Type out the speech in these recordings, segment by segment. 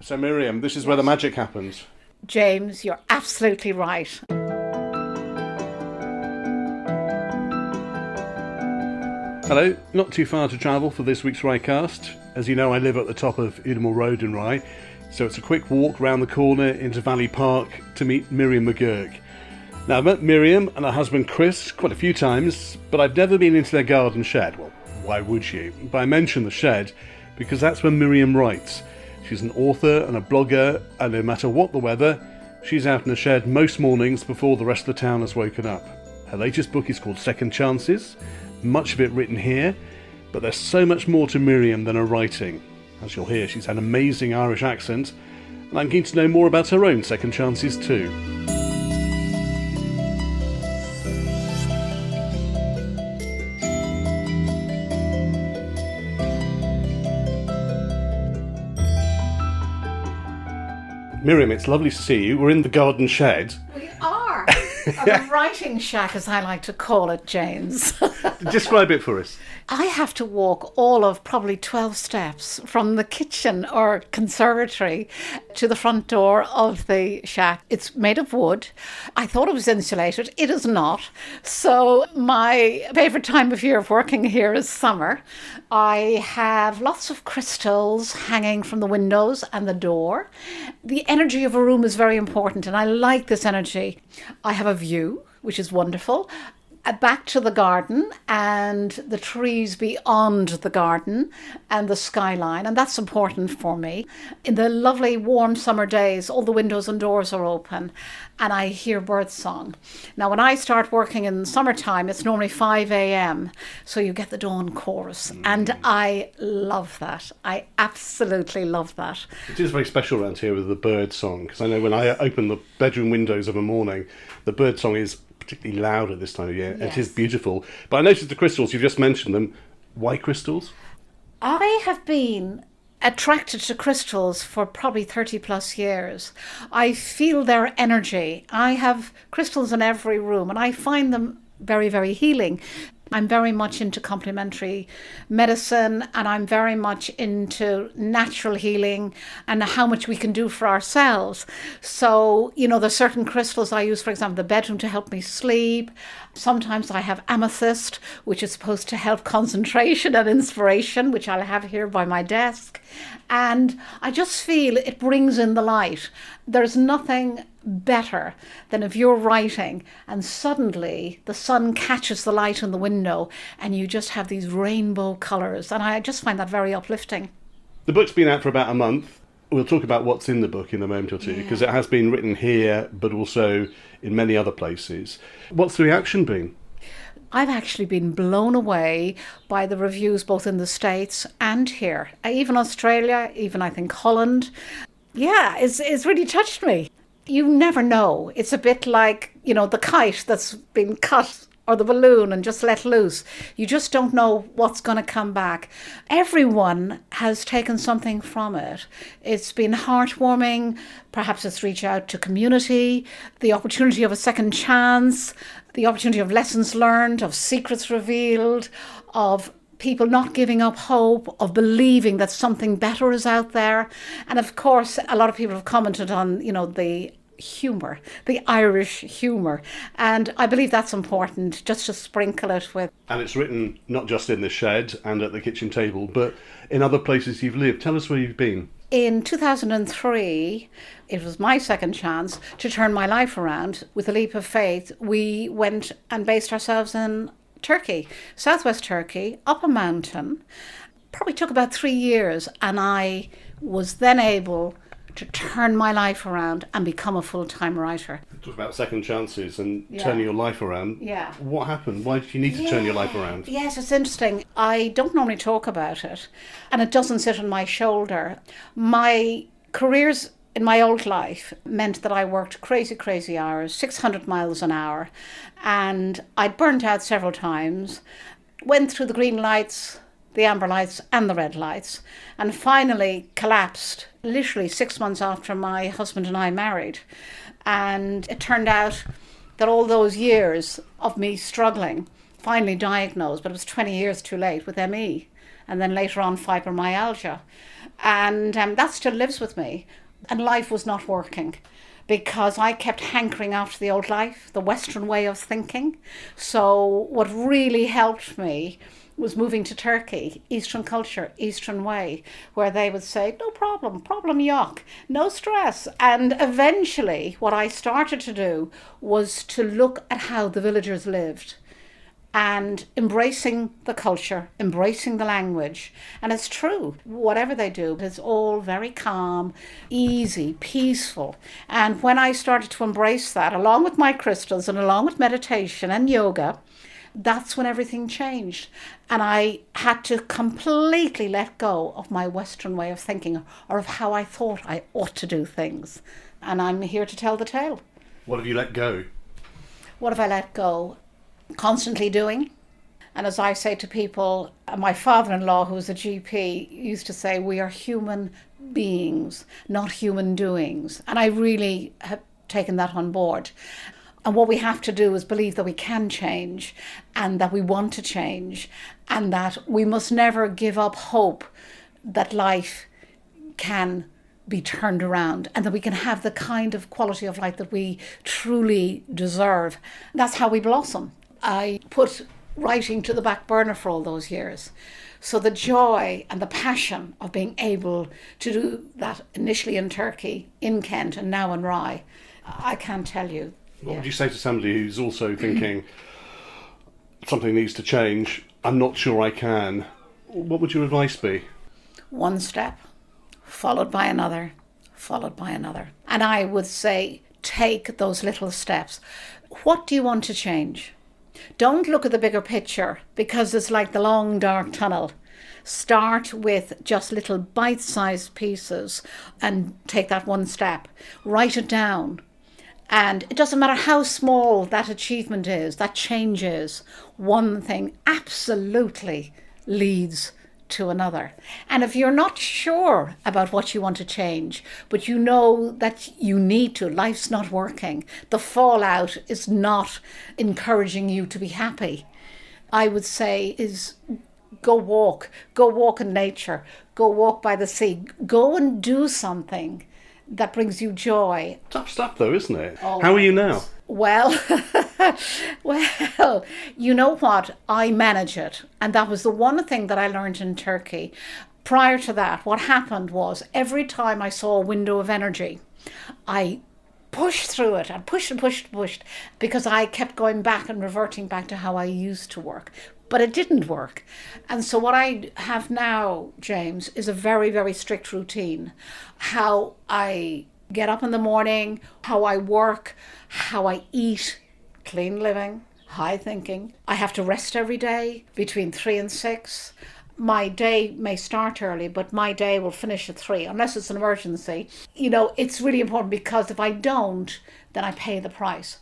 So Miriam, this is where the magic happens. James, you're absolutely right. Hello, not too far to travel for this week's Ryecast. As you know, I live at the top of Udimore Road in Rye, so it's a quick walk round the corner into Valley Park to meet Miriam McGuirk. Now, I've met Miriam and her husband Chris quite a few times, but I've never been into their garden shed. Well, why would you? But I mention the shed because that's where Miriam writes. She's an author and a blogger, and no matter what the weather, she's out in the shed most mornings before the rest of the town has woken up. Her latest book is called Second Chances, much of it written here, but there's so much more to Miriam than her writing. As you'll hear, she's an amazing Irish accent, and I'm keen to know more about her own second chances too. Miriam, it's lovely to see you. We're in the garden shed. We are. Or the writing shack, as I like to call it, James. Describe it for us. I have to walk all of probably 12 steps from the kitchen or conservatory to the front door of the shack. It's made of wood. I thought it was insulated. It is not. So my favourite time of year of working here is summer. I have lots of crystals hanging from the windows and the door. The energy of a room is very important, and I like this energy. I have a view, which is wonderful, back to the garden and the trees beyond the garden and the skyline, and that's important for me. In the lovely warm summer days, all the windows and doors are open and I hear birdsong. Now, when I start working in summertime, it's normally 5 a.m, so you get the dawn chorus, and I love that. I absolutely love that. It is very special around here with the bird song, because I know when I open the bedroom windows of a morning, the bird song is particularly loud at this time of year. Yes. It is beautiful. But I noticed the crystals, you've just mentioned them. Why crystals? I have been attracted to crystals for probably 30 plus years. I feel their energy. I have crystals in every room and I find them very, very healing. I'm very much into complementary medicine, and I'm very much into natural healing and how much we can do for ourselves. So, there's certain crystals I use, for example, the bedroom to help me sleep. Sometimes I have amethyst, which is supposed to help concentration and inspiration, which I'll have here by my desk. And I just feel it brings in the light. There's nothing better than if you're writing and suddenly the sun catches the light in the window and you just have these rainbow colours, and I just find that very uplifting. The book's been out for about a month. We'll talk about what's in the book in a moment or two, because it has been written here but also in many other places. What's the reaction been? I've actually been blown away by the reviews both in the States and here, even Australia, even I think Holland. Yeah, it's really touched me. You never know. It's a bit like, the kite that's been cut or the balloon and just let loose. You just don't know what's going to come back. Everyone has taken something from it. It's been heartwarming. Perhaps it's reached out to community, the opportunity of a second chance, the opportunity of lessons learned, of secrets revealed, of people not giving up hope, of believing that something better is out there. And of course, a lot of people have commented on, the humour, the Irish humour. And I believe that's important, just to sprinkle it with. And it's written not just in the shed and at the kitchen table, but in other places you've lived. Tell us where you've been. In 2003, it was my second chance to turn my life around. With a leap of faith, we went and based ourselves in Turkey, southwest Turkey, up a mountain. Probably took about 3 years, and I was then able to turn my life around and become a full-time writer. Talk about second chances and turning your life around. Yeah. What happened? Why did you need to turn your life around? Yes, it's interesting. I don't normally talk about it, and it doesn't sit on my shoulder. My careers in my old life meant that I worked crazy hours, 600 miles an hour, and I'd burnt out several times, went through the green lights, the amber lights and the red lights, and finally collapsed literally 6 months after my husband and I married. And it turned out that all those years of me struggling, finally diagnosed, but it was 20 years too late, with ME. and then later on fibromyalgia. And that still lives with me. And life was not working because I kept hankering after the old life, the Western way of thinking. So what really helped me was moving to Turkey, Eastern culture, Eastern way, where they would say, no problem, problem yok, no stress. And eventually what I started to do was to look at how the villagers lived and embracing the culture, embracing the language. And it's true, whatever they do, it's all very calm, easy, peaceful. And when I started to embrace that, along with my crystals and along with meditation and yoga, that's when everything changed. And I had to completely let go of my Western way of thinking or of how I thought I ought to do things. And I'm here to tell the tale. What have you let go? What have I let go? Constantly doing. And as I say to people, my father-in-law, who's a GP, used to say, we are human beings, not human doings. And I really have taken that on board. And what we have to do is believe that we can change and that we want to change and that we must never give up hope that life can be turned around and that we can have the kind of quality of life that we truly deserve. That's how we blossom. I put writing to the back burner for all those years. So the joy and the passion of being able to do that initially in Turkey, in Kent and now in Rye, I can't tell you. What would you say to somebody who's also thinking something needs to change, I'm not sure I can? What would your advice be? One step, followed by another, followed by another. And I would say, take those little steps. What do you want to change? Don't look at the bigger picture because it's like the long dark tunnel. Start with just little bite-sized pieces and take that one step. Write it down. And it doesn't matter how small that achievement is, that change is, one thing absolutely leads to another. And if you're not sure about what you want to change, but you know that you need to, life's not working, the fallout is not encouraging you to be happy, I would say is go walk in nature, go walk by the sea, go and do something that brings you joy. Tough stuff though, isn't it? Oh, how are you now? Well, you know what? I manage it. And that was the one thing that I learned in Turkey. Prior to that, what happened was every time I saw a window of energy, I pushed through it and pushed and pushed and pushed because I kept going back and reverting back to how I used to work. But it didn't work. And so what I have now, James, is a very, very strict routine. How I get up in the morning, how I work, how I eat, clean living, high thinking. I have to rest every day between 3 and 6. My day may start early, but my day will finish at 3, unless it's an emergency. You know, it's really important because if I don't, then I pay the price.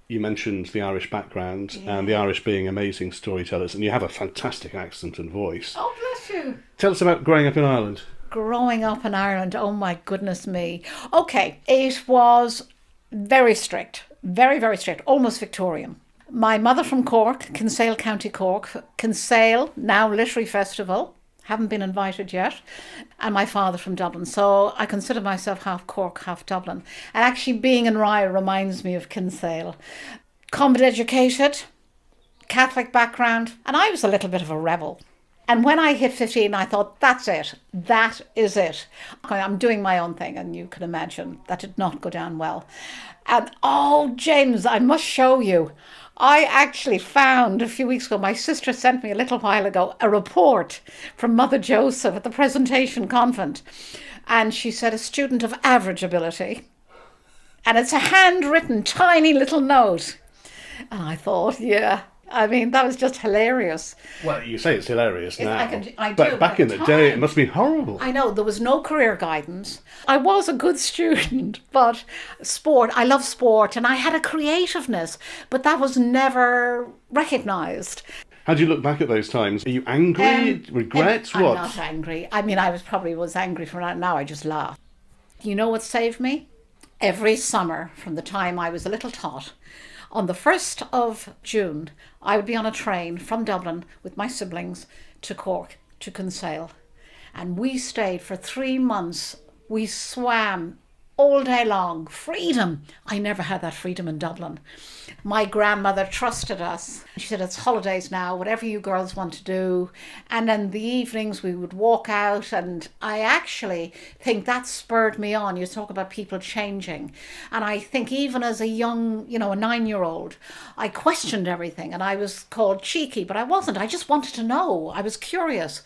You mentioned the Irish background and the Irish being amazing storytellers, and you have a fantastic accent and voice. Oh, bless you. Tell us about growing up in Ireland. Growing up in Ireland, oh my goodness me. Okay, it was very strict, very, very strict, almost Victorian. My mother from Cork, Kinsale, County Cork, Kinsale, now Literary Festival, haven't been invited yet, and my father from Dublin. So I consider myself half Cork, half Dublin. And actually being in Rye reminds me of Kinsale. Convent educated, Catholic background, and I was a little bit of a rebel. And when I hit 15, I thought, that's it. That is it. I'm doing my own thing, and you can imagine that did not go down well. And oh, James, I must show you. I actually found a few weeks ago, my sister sent me a little while ago, a report from Mother Joseph at the Presentation Convent. And she said, a student of average ability. And it's a handwritten, tiny little note. And I thought, yeah. I mean, that was just hilarious. Well, you say it's hilarious now. I do, but back in the day, it must be horrible. I know, there was no career guidance. I was a good student, but sport, I love sport, and I had a creativeness, but that was never recognised. How do you look back at those times? Are you angry? Regrets? What? I'm not angry. I mean, I was angry for that. Now I just laugh. You know what saved me? Every summer, from the time I was a little tot, on the 1st of June, I would be on a train from Dublin with my siblings to Cork. to Kinsale. And we stayed for 3 months. We swam all day long. Freedom. I never had that freedom in Dublin. My grandmother trusted us. She said, it's holidays now, whatever you girls want to do. And in the evenings we would walk out, and I actually think that spurred me on. You talk about people changing. And I think even as a young, a 9-year-old, I questioned everything, and I was called cheeky, but I wasn't. I just wanted to know. I was curious.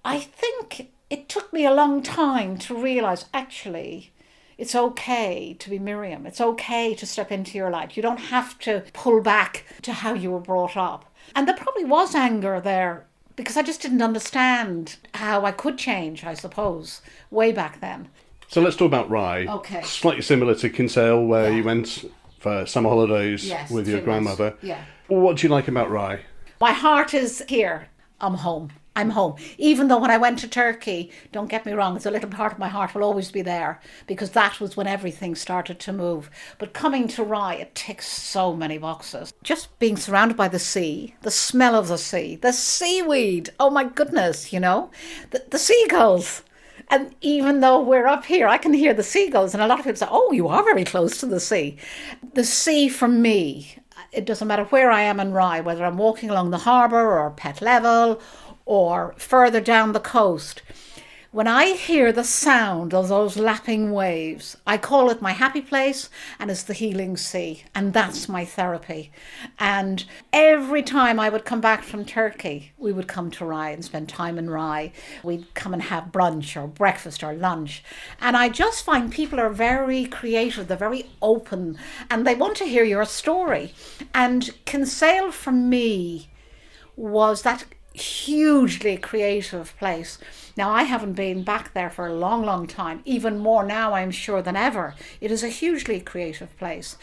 I think it took me a long time to realise, actually, it's okay to be Miriam. It's okay to step into your light. You don't have to pull back to how you were brought up. And there probably was anger there because I just didn't understand how I could change, I suppose, way back then. So let's talk about Rye. Okay. Slightly similar to Kinsale, where you went for summer holidays with your 3 months. grandmother. Yeah. What do you like about Rye? My heart is here. I'm home. I'm home. Even though when I went to Turkey, don't get me wrong, it's a little part of my heart will always be there because that was when everything started to move. But coming to Rye, it ticks so many boxes. Just being surrounded by the sea, the smell of the sea, the seaweed. Oh my goodness, the seagulls. And even though we're up here, I can hear the seagulls. And a lot of people say, oh, you are very close to the sea. The sea for me, it doesn't matter where I am in Rye, whether I'm walking along the harbour or Pet Level or further down the coast. When I hear the sound of those lapping waves, I call it my happy place, and it's the healing sea, and that's my therapy. And every time I would come back from Turkey, we would come to Rye and spend time in Rye. We'd come and have brunch or breakfast or lunch. And I just find people are very creative, they're very open, and they want to hear your story. And Kinsale for me was that hugely creative place. Now, I haven't been back there for a long, long time, even more now, I'm sure, than ever. It is a hugely creative place.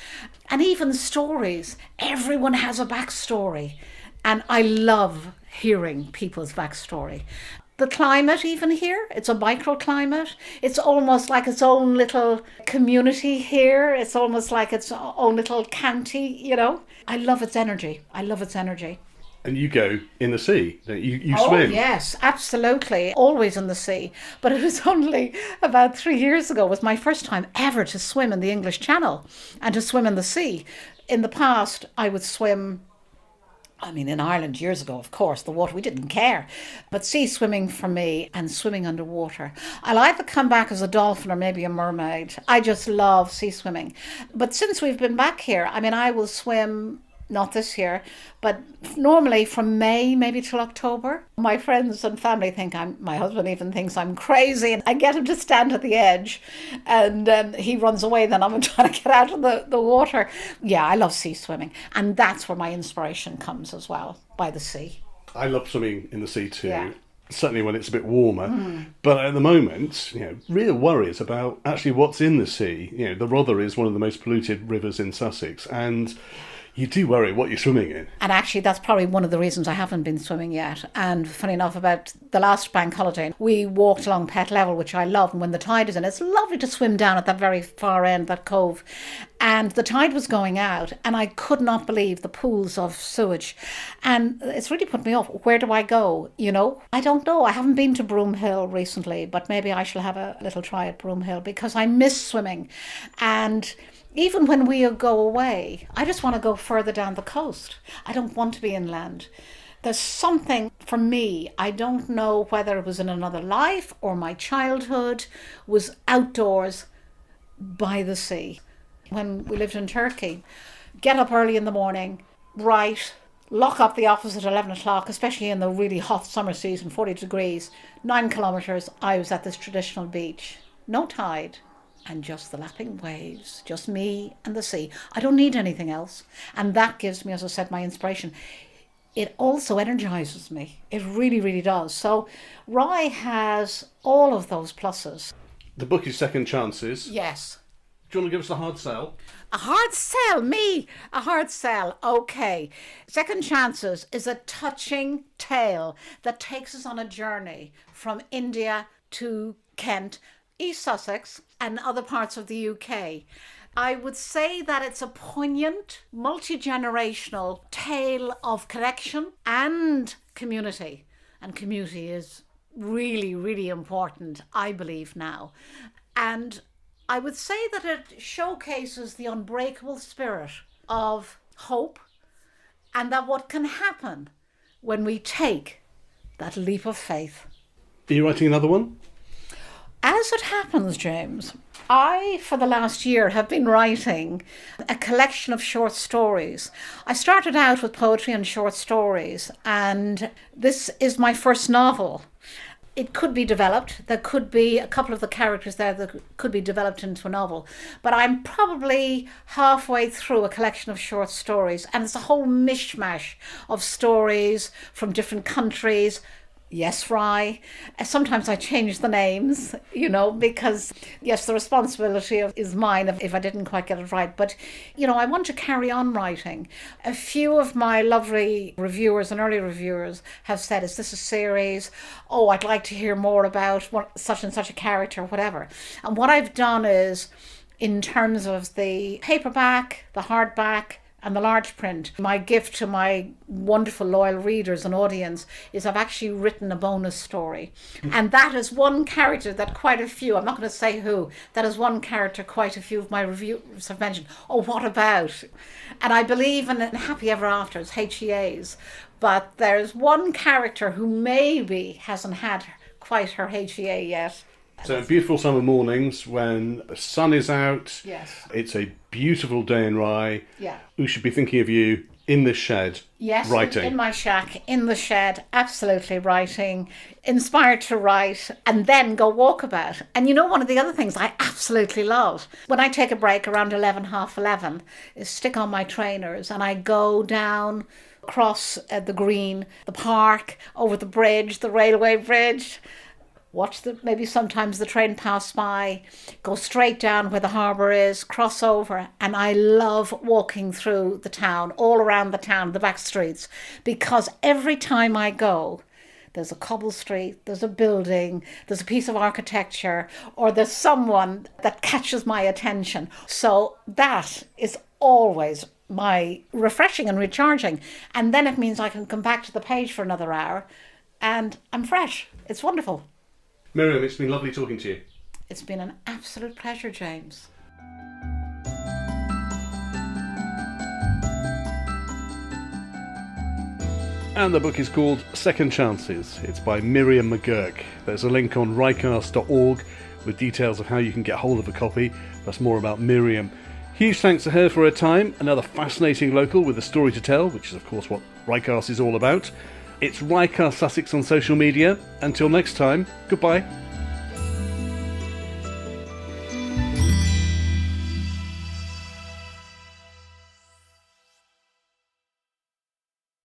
And even stories, everyone has a backstory. And I love hearing people's backstory. The climate even here, it's a microclimate. It's almost like its own little community here. It's almost like its own little county, I love its energy. I love its energy. And you go in the sea. You swim. Oh, yes, absolutely. Always in the sea. But it was only about 3 years ago was my first time ever to swim in the English Channel and to swim in the sea. In the past, I would swim, in Ireland years ago, of course, the water, we didn't care. But sea swimming for me and swimming underwater. I'll either come back as a dolphin or maybe a mermaid. I just love sea swimming. But since we've been back here, I will swim. Not this year, but normally from May maybe till October. My friends and family think my husband even thinks I'm crazy. And I get him to stand at the edge and he runs away. Then I'm trying to get out of the water. Yeah, I love sea swimming. And that's where my inspiration comes as well, by the sea. I love swimming in the sea too. Yeah. Certainly when it's a bit warmer. But at the moment, real worries about actually what's in the sea. The Rother is one of the most polluted rivers in Sussex, and you do worry what you're swimming in. And actually, that's probably one of the reasons I haven't been swimming yet. And funny enough, about the last bank holiday, we walked along Pet Level, which I love. And when the tide is in, it's lovely to swim down at that very far end, that cove. And the tide was going out, and I could not believe the pools of sewage. And it's really put me off. Where do I go? I don't know. I haven't been to Broomhill recently, but maybe I shall have a little try at Broomhill because I miss swimming. And even when we go away, I just want to go further down the coast. I don't want to be inland. There's something for me, I don't know whether it was in another life or my childhood, was outdoors by the sea. When we lived in Turkey, get up early in the morning, write, lock up the office at 11 o'clock, especially in the really hot summer season, 40 degrees, 9 kilometres, I was at this traditional beach. No tide. And just the lapping waves, just me and the sea. I don't need anything else. And that gives me, as I said, my inspiration. It also energizes me. It really, really does. So Rye has all of those pluses. The book is Second Chances. Yes. Do you want to give us a hard sell? A hard sell, me. A hard sell. Okay. Second Chances is a touching tale that takes us on a journey from India to Kent, East Sussex, and other parts of the UK. I would say that it's a poignant, multi-generational tale of connection and community. And community is really, really important, I believe now. And I would say that it showcases the unbreakable spirit of hope, and that what can happen when we take that leap of faith. Are you writing another one? As it happens, James, I, for the last year, have been writing a collection of short stories. I started out with poetry and short stories, and this is my first novel. It could be developed. There could be a couple of the characters there that could be developed into a novel. But I'm probably halfway through a collection of short stories, and it's a whole mishmash of stories from different countries. Yes, Rye. Sometimes I change the names, because, yes, the responsibility is mine if I didn't quite get it right. But, I want to carry on writing. A few of my lovely reviewers and early reviewers have said, is this a series? Oh, I'd like to hear more about such and such a character, whatever. And what I've done is, in terms of the paperback, the hardback, and the large print, my gift to my wonderful loyal readers and audience is I've actually written a bonus story. And that is one character that quite a few, I'm not going to say who, that is one character quite a few of my reviewers have mentioned. Oh, what about? And I believe in happy ever afters, HEAs, but there's one character who maybe hasn't had quite her HEA yet. So beautiful summer mornings when the sun is out. Yes. It's a beautiful day in Rye. Yeah. We should be thinking of you in this shed. Yes, writing. In my shack, in the shed, absolutely writing, inspired to write, and then go walkabout. And one of the other things I absolutely love, when I take a break around 11, half 11, is stick on my trainers and I go down across the green, the park, over the bridge, the railway bridge, watch maybe sometimes the train pass by, go straight down where the harbour is, cross over, and I love walking through the town, all around the town, the back streets, because every time I go, there's a cobble street, there's a building, there's a piece of architecture, or there's someone that catches my attention. So that is always my refreshing and recharging. And then it means I can come back to the page for another hour and I'm fresh. It's wonderful. Miriam, it's been lovely talking to you. It's been an absolute pleasure, James. And the book is called Second Chances. It's by Miriam McGuirk. There's a link on rycast.org with details of how you can get hold of a copy, plus more about Miriam. Huge thanks to her for her time, another fascinating local with a story to tell, which is of course what Rycast is all about. It's Rycast Sussex on social media. Until next time, goodbye.